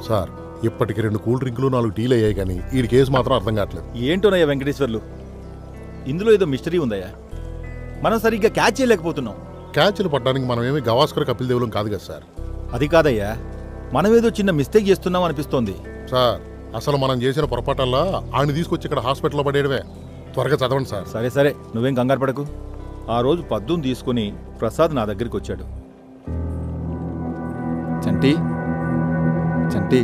Sir ఇప్పటికి 2 cool డ్రింకులు 4 టీలు అయ్యాయి కానీ ఈ కేసు మాత్రం అర్థం కావట్లేదు. ఏంటోనయ్యా వెంకటేశ్వర్లు, ఇందులో ఏదో మిస్టరీ ఉందయ్యా. మనం సరిగ్గా క్యాచ్ చేయలేకపోతున్నాం. క్యాచ్లు పట్టడానికి మనం ఏమి గవాస్కర్ కపిల్ దేవులం కాదు కదా సార్. అది కాదయ్యా, మనం ఏదో చిన్న మిస్టేక్ చేస్తున్నాం అనిపిస్తోంది. సార్ అసలు మనం చేసిన పొరపాటల్లా ఆయన తీసుకొచ్చి ఇక్కడ హాస్పిటల్లో పడేయడమే. త్వరగా చదవండి సార్. సరే సరే, నువ్వేం కంగారు పడకు. ఆ రోజు పద్దుని తీసుకుని ప్రసాద్ నా దగ్గరికి వచ్చాడు. చంటి చంటి,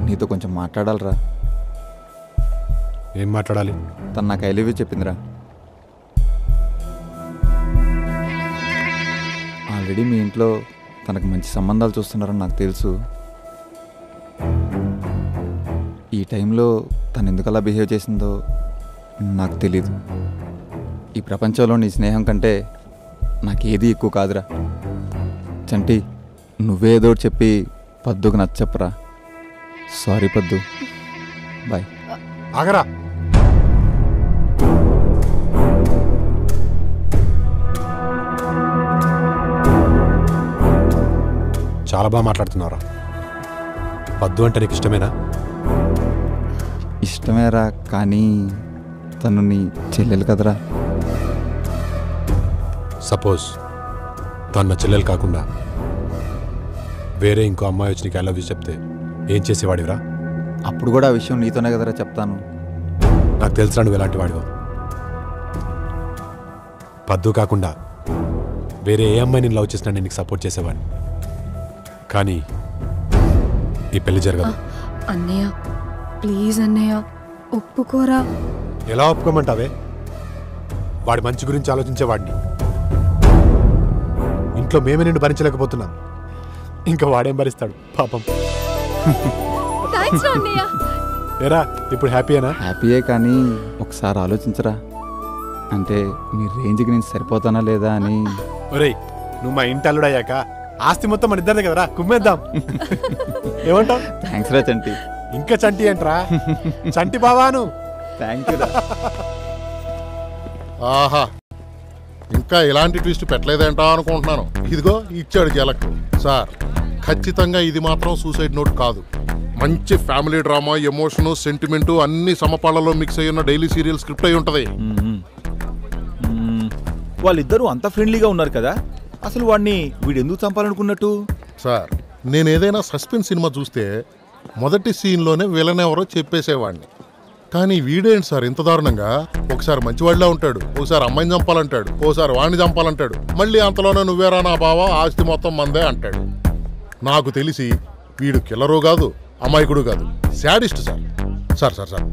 నీతో కొంచెం మాట్లాడాలరా. ఏం మాట్లాడాలి? తను నాకు ఐ లవ్ యూ చెప్పిందిరా. ఆల్రెడీ మీ ఇంట్లో తనకు మంచి సంబంధాలు చూస్తున్నారని నాకు తెలుసు. ఈ టైంలో తను ఎందుకు అలా బిహేవ్ చేసిందో నాకు తెలీదు. ఈ ప్రపంచంలో నీ స్నేహం కంటే నాకేది ఎక్కువ కాదురా. చంటి, నువ్వేదో చెప్పి పద్దుకు నచ్చప్పరా. సారీ పద్దు, బాయ్. ఆగరా. చాలా బాగా మాట్లాడుతున్నావురా. పద్దు అంటే నీకు ఇష్టమేనా? ఇష్టమేరా, కానీ తను నీ చెల్లెలు కదరా. సపోజ్ తను నా చెల్లెలు కాకుండా వేరే ఇంకో అమ్మాయి వచ్చి నీకు ఐ లవ్ యూ చెప్తే ఏం చేసేవాడివిరా? అప్పుడు కూడా ఆ విషయం నీతోనే కదరా చెప్తాను. నాకు తెలుసురా నువ్వు ఎలాంటి వాడివో. పద్దు కాకుండా వేరే ఏ అమ్మాయి నేను లవ్ చేసినా నేను నీకు సపోర్ట్ చేసేవాడిని. కానీ ఈ పెళ్లి జరగదు. అన్నయ్య ప్లీజ్ అన్నయ్య ఒప్పుకోరా. ఎలా ఒప్పుకోమంటావే? వాడి మంచి గురించి ఆలోచించేవాడిని. ఇంట్లో మేమే నిన్ను భరించలేకపోతున్నాం, ఇంకా వాడేం భరిస్తాడు పాపం. ఏరా ఇప్పుడు హ్యాపీయేనా? హ్యాపీయే, కానీ ఒకసారి ఆలోచించరా. అంటే మీ రేంజ్కి నేను సరిపోతానా లేదా అని. ఒరేయ్, నువ్వు మా ఇంటి అల్లుడు అయ్యాక ఆస్తి మొత్తం మన ఇద్దరిదే కదరా, కుమ్మేద్దాం. ఏమంటావు? థ్యాంక్స్ రా చంటి. ఇంకా చంటి ఏంట్రా? చంటి బావాను. థ్యాంక్ యూ రా. ఆహా, ఇంకా ఇలాంటి ట్విస్ట్ పెట్టలేదేంటా అనుకుంటున్నాను. ఇదిగో ఇచ్చాడు జలక్. సార్ ఖచ్చితంగా ఇది మాత్రం సూసైడ్ నోట్ కాదు. మంచి ఫ్యామిలీ డ్రామా, ఎమోషను, సెంటిమెంటు అన్ని సమపాళ్లలో మిక్స్ అయ్యి ఉన్న డైలీ సీరియల్ స్క్రిప్ట్ అయి ఉంటది. వాళ్ళిద్దరూ అంత ఫ్రెండ్లీగా ఉన్నారు కదా, అసలు వాడిని వీడెందుకు చంపాలనుకున్నట్టు? సార్ నేను ఏదైనా సస్పెన్స్ సినిమా చూస్తే మొదటి సీన్లోనే విలన్ ఎవరో చెప్పేసేవాడిని. కానీ వీడేంటి సార్ ఇంత దారుణంగా? ఒకసారి మంచివాడిలా ఉంటాడు, ఒకసారి అమ్మాయిని చంపాలంటాడు, ఓసారి వాడిని చంపాలంటాడు, మళ్ళీ అంతలోనే నువ్వేరా నా బావ, ఆస్తి మొత్తం మందే అంటాడు. నాకు తెలిసి వీడు కిల్లరు కాదు, అమాయకుడు కాదు, sadist sir. Sir sir sir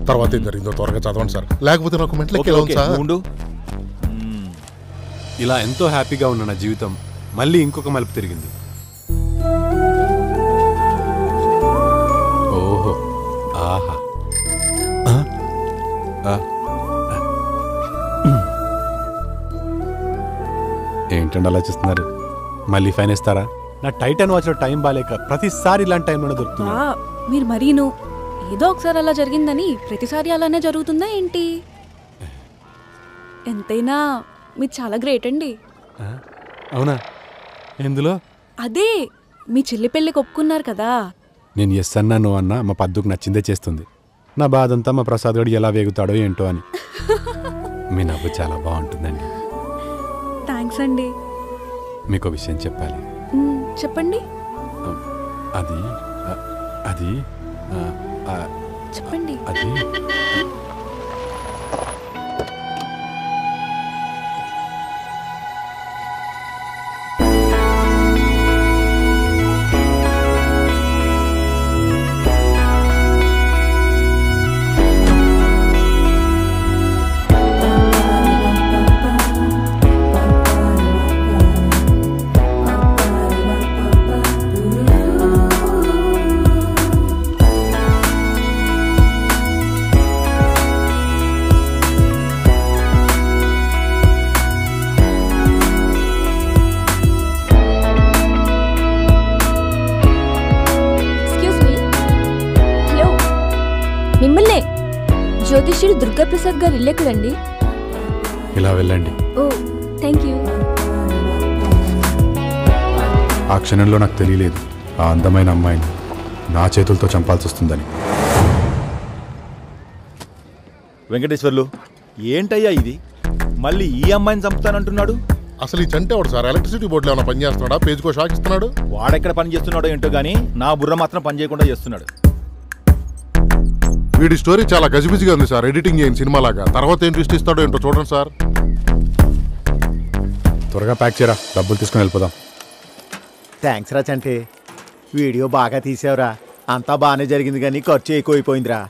తర్వాత ఏం జరిగిందో త్వరగా చదవండి సార్, లేకపోతే నాకు మెంటల్ ఎలా ఉంది సార్. ఇలా ఎంతో హ్యాపీగా ఉన్న నా జీవితం మళ్ళీ ఇంకొక మలుపు తిరిగింది. ఓహో, ఆహా, ఏంటండి అలా చూస్తున్నారు? మళ్ళీ ఫైన్ ఇస్తారా? నా టైటాన్ వాచ్లో టైం బాలేక ప్రతిసారి ఇలాంటి టైంలోనే దొరుకుతుంది. మీరు మరీను ఏదో ఒకసారి అలా జరిగిందని ప్రతిసారి అలానే జరుగుతుందా ఏంటి? ఎంతైనా మీరు చాలా గ్రేట్ అండి. అవునా? ఎందులో? అదే మీ చెల్లి పెళ్ళికి ఒప్పుకున్నారు కదా. నేను ఎస్ అన్నా నో అన్నా మా పద్దుకు నచ్చిందే చేస్తుంది. నా బాధ అంతా మా ప్రసాద్ గడు ఎలా వేగుతాడో ఏంటో అని. మీ నవ్వు చాలా బాగుంటుందండి. థ్యాంక్స్ అండి. మీకు విషయం చెప్పాలి. చెప్పండి. అది అది చెప్పండి. అది జ్యోతిష్యుడు దుర్గాప్రసాద్ గారు ఇల్లు ఎక్కడండి? ఇలా వెళ్ళండి. ఓ థ్యాంక్ యూ. ఆ క్షణంలో నాకు తెలియలేదు ఆ అందమైన అమ్మాయిని నా చేతులతో చంపాల్సి వస్తుందని. వెంకటేశ్వర్లు, ఏంటయ్యా ఇది? మళ్ళీ ఈ అమ్మాయిని చంపుతానంటున్నాడు. అసలు ఈ చంటి ఎవడు సార్? ఎలక్ట్రిసిటీ బోర్డులో ఏమైనా పని చేస్తున్నాడా? పేజ్కో షాక్ ఇస్తున్నాడు. వాడెక్కడ పని చేస్తున్నాడో ఏంటో గానీ నా బుర్ర మాత్రం పని చేయకుండా చేస్తున్నాడు. వీడి స్టోరీ చాలా గజిబిజిగా ఉంది సార్. ఎడిటింగ్ చేయని సినిమా లాగా. తర్వాత ఏం ట్విస్ట్ ఇస్తాడో ఏంటో చూడండి సార్. త్వరగా ప్యాక్ చేయరా, డబ్బులు తీసుకుని వెళ్ళిపోదాం. థ్యాంక్స్ రా చంటి, వీడియో బాగా తీసావురా. అంతా బాగానే జరిగింది కానీ ఖర్చు ఎక్కువైపోయిందిరా.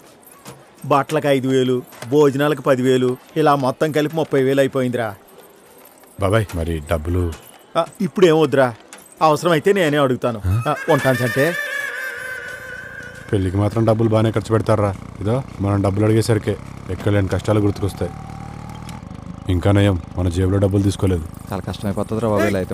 బట్టలకు 5,000, భోజనాలకు 10,000, ఇలా మొత్తం కలిపి 30,000 అయిపోయిందిరా. బాబాయ్ మరి డబ్బులు? ఇప్పుడేమొద్దురా, అవసరమైతే నేనే అడుగుతాను. ఉంటాను చంటే. పెళ్ళికి మాత్రం డబ్బులు బాగానే ఖర్చు పెడతారా. ఇదో మనం డబ్బులు అడిగేసరికి ఎక్కలేని కష్టాలు గుర్తుకొస్తాయి. ఇంకా నయం మన జేబులో డబ్బులు తీసుకోలేదు. చాలా కష్టమైపోతుంది రా బాబు ఇలా అయితే.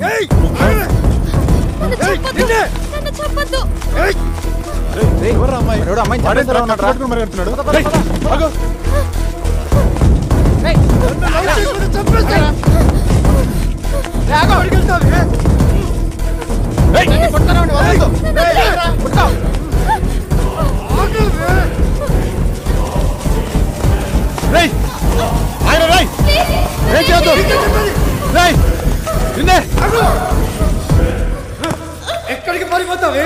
ఎక్కడికి పరిపోతావే?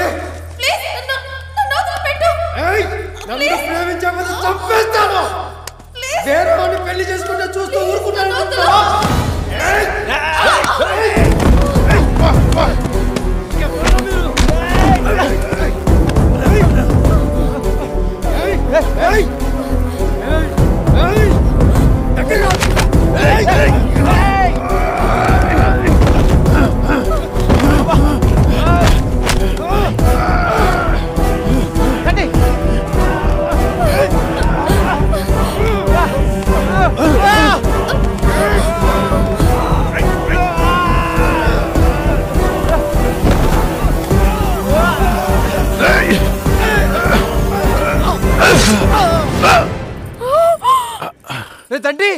నన్ను ప్రేమించకపోతే చంపేస్తాను. వేరే వాడిని పెళ్లి చేసుకుంటే చూస్తూ ఊరుకుంటాను. తండ్రి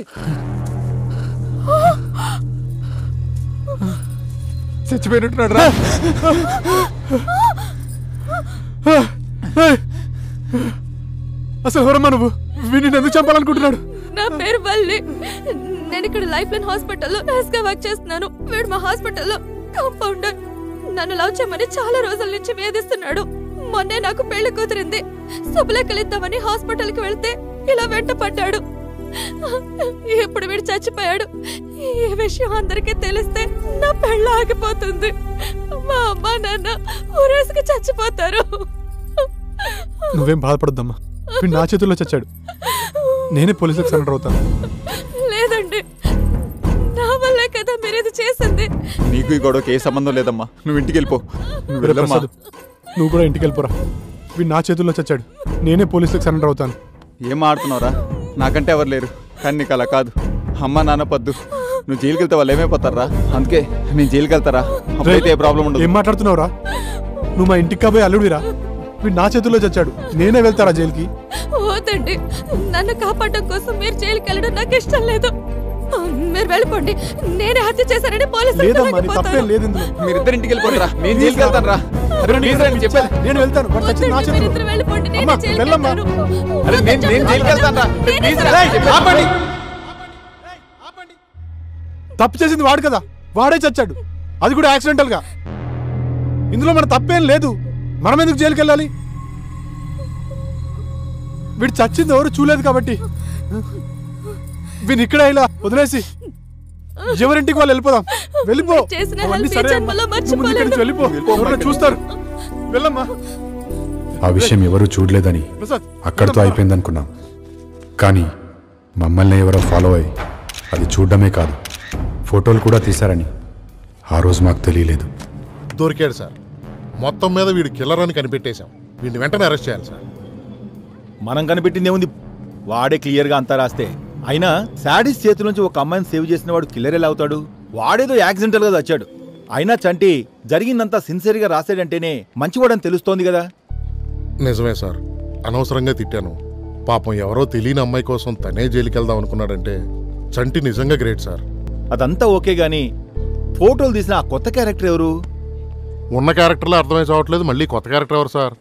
చచ్చిపోయినట్టున్నాడు రా. అసలు ఎవరమ్మా నువ్వు? వీడిని ఎందుకు చంపాలనుకుంటున్నాడు? నా పేరు వల్లి. నేను ఇక్కడ లైఫ్ లైన్ హాస్పిటల్లో నర్స్ గా వర్క్ చేస్తున్నాను. వీడు మా హాస్పిటల్లో కాంపౌండర్. నన్ను లవ్ చేయమని చాలా రోజుల నుంచి వేధిస్తున్నాడు. మొన్నే నాకు పెళ్లి కుదిరింది. శుభలేఖలిద్దామని హాస్పిటల్ కి వెళ్తే ఇలా వెంట పడ్డాడు. ఇప్పుడు వీడు చచ్చిపోయాడు. ఈ విషయం అందరికీ తెలిస్తే నా పెళ్ళ ఆగిపోతుంది. మా అమ్మ నాన్న ఊరేసుకు చచ్చిపోతారు. నువ్వేం బాధపడద్దమ్మా, వీడు నా చేతుల్లో చచ్చాడు. నేనే పోలీసులకు సరెండర్ అవుతాను. లేదండి, నా వల్లే కదా మీరు ఇది చేసింది. నీకు ఈ గొడవకి ఏ సంబంధం లేదమ్మా. నువ్వు ఇంటికి వెళ్ళిపో. నువ్వు కూడా ఇంటికి వెళ్ళిపోరా. వీడు నా చేతుల్లో చచ్చాడు. నేనే పోలీసులకు సరెండర్ అవుతాను. ఏం ఆడుతున్నావురా? నాకంటే ఎవరు లేరు. కానీ నీకు అలా కాదు. అమ్మ నాన్న పద్దు. నువ్వు జైలుకి వెళ్తే వాళ్ళు ఏమైపోతారా? అందుకే నేను జైలుకి వెళ్తారా. అప్పుడైతే ఏ ప్రాబ్లం ఉండదు. ఏం మాట్లాడుతున్నావురా? నువ్వు మా ఇంటికి కాబోయే అల్లుడిరా. వీడు నా చేతుల్లో చచ్చాడు. నేనే వెళ్తారా జైలుకి? వద్దండి, నన్ను కాపాడడం కోసం మీరు జైలుకి వెళ్ళడం నాకు ఇష్టం లేదు. మీరు వెళ్ళిపోండి. నేనే హత్య చేశానని పోలీసులు లేదమ్మా, నీ తప్పేం లేదు ఇందులో. మీరిద్దరు ఇంటికి వెళ్ళిపోతారా? నేను జైలుకి వెళ్తాను రా. చెప్పేది నేను వెళ్తాను. వాడు చచ్చింది నా చేతుల్లో. మీరిద్దరు వెళ్ళిపోండి. నేనే అమ్మా, జైలుకి వెళ్ళమ్మా. వెళ్తాను. అరే నేను జైలుకి వెళ్తాను రా. ఆపండి. తప్పు చేసింది వాడు కదా. వాడే చచ్చాడు, అది కూడా యాక్సిడెంటల్ గా. ఇందులో మన తప్పేం లేదు. మనం ఎందుకు జైలుకి వెళ్ళాలి? వీడు చచ్చింది ఎవరు చూడలేదు కాబట్టి వీని ఇక్కడ ఇలా వదిలేసి ఎవరింటికి వాళ్ళు వెళ్ళిపోదాం. వెళ్ళిపో. అవన్నీ సరే అమ్మా. నువ్వు ముందు ఇక్కడి నుంచి వెళ్ళిపో. ఎవరైనా చూస్తారు. వెళ్ళమ్మా. ఆ విషయం ఎవరు చూడలేదని అక్కడితో అయిపోయింది అనుకున్నాం. కానీ మమ్మల్ని ఎవరో ఫాలో అయ్యి అది చూడడమే కాదు, ఫోటోలు కూడా తీశారని ఆ రోజు మాకు తెలియలేదు. దొరికాడు సార్. మొత్తం మీద వీడు కిల్లర్ అని కనిపెట్టేశాం. వీడిని వెంటనే అరెస్ట్ చేయాలి సార్. మనం కనిపెట్టింది ఏముంది? వాడే క్లియర్గా అంతా రాస్తే. అయినా శాడిస్ చేతి నుంచి ఒక అమ్మాయిని సేవ్ చేసిన వాడు కిల్లర్ ఎలా అవుతాడు? వాడేదో యాక్సిడెంటల్ గా చచ్చాడు. అయినా చంటి జరిగిందంతా సిన్సియర్గా రాసాడంటేనే మంచివాడని తెలుస్తోంది కదా. నిజమే సార్, అనవసరంగా తిట్టాను. పాపం ఎవరో తెలియని అమ్మాయి కోసం తనే జైలుకి వెళ్దాం అనుకున్నాడంటే చంటి నిజంగా గ్రేట్ సార్. అదంతా ఓకే గాని ఫోటోలు తీసిన ఆ కొత్త క్యారెక్టర్ ఎవరు? ఉన్న క్యారెక్టర్లో అర్థమై చావట్లేదు, మళ్ళీ కొత్త క్యారెక్టర్ ఎవరు సార్?